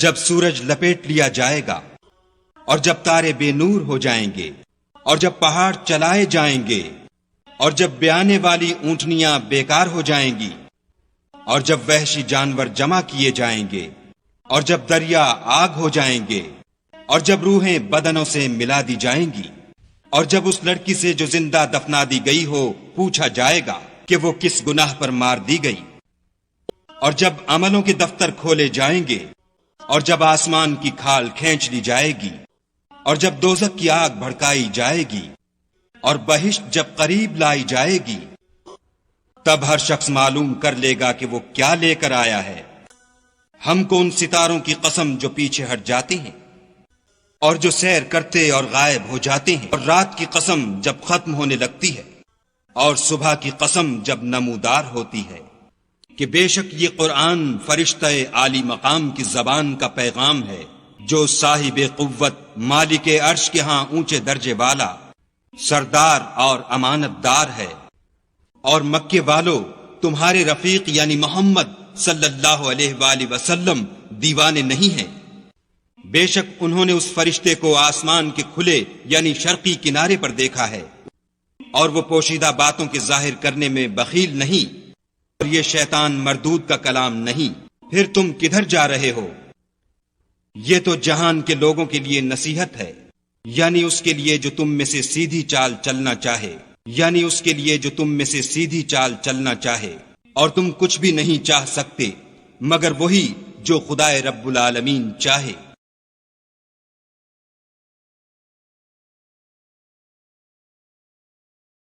جب سورج لپیٹ لیا جائے گا اور جب تارے بے نور ہو جائیں گے اور جب پہاڑ چلائے جائیں گے اور جب بیانے والی اونٹنیاں بیکار ہو جائیں گی اور جب وحشی جانور جمع کیے جائیں گے اور جب دریا آگ ہو جائیں گے اور جب روحیں بدنوں سے ملا دی جائیں گی اور جب اس لڑکی سے جو زندہ دفنا دی گئی ہو پوچھا جائے گا کہ وہ کس گناہ پر مار دی گئی، اور جب عملوں کے دفتر کھولے جائیں گے اور جب آسمان کی کھال کھینچ لی جائے گی اور جب دوزخ کی آگ بھڑکائی جائے گی اور بہشت جب قریب لائی جائے گی، تب ہر شخص معلوم کر لے گا کہ وہ کیا لے کر آیا ہے۔ ہم کو ان ستاروں کی قسم جو پیچھے ہٹ جاتے ہیں اور جو سیر کرتے اور غائب ہو جاتے ہیں، اور رات کی قسم جب ختم ہونے لگتی ہے اور صبح کی قسم جب نمودار ہوتی ہے، کہ بے شک یہ قرآن فرشتہ عالی مقام کی زبان کا پیغام ہے جو صاحب قوت مالک عرش کے ہاں اونچے درجے والا سردار اور امانت دار ہے۔ اور مکے والو تمہارے رفیق یعنی محمد صلی اللہ علیہ وآلہ وسلم دیوانے نہیں ہیں، بے شک انہوں نے اس فرشتے کو آسمان کے کھلے یعنی شرقی کنارے پر دیکھا ہے، اور وہ پوشیدہ باتوں کے ظاہر کرنے میں بخیل نہیں، اور یہ شیطان مردود کا کلام نہیں۔ پھر تم کدھر جا رہے ہو؟ یہ تو جہان کے لوگوں کے لیے نصیحت ہے، یعنی اس کے لیے جو تم میں سے سیدھی چال چلنا چاہے، یعنی اس کے لیے جو تم میں سے سیدھی چال چلنا چاہے، اور تم کچھ بھی نہیں چاہ سکتے مگر وہی جو خدائے رب العالمین چاہے۔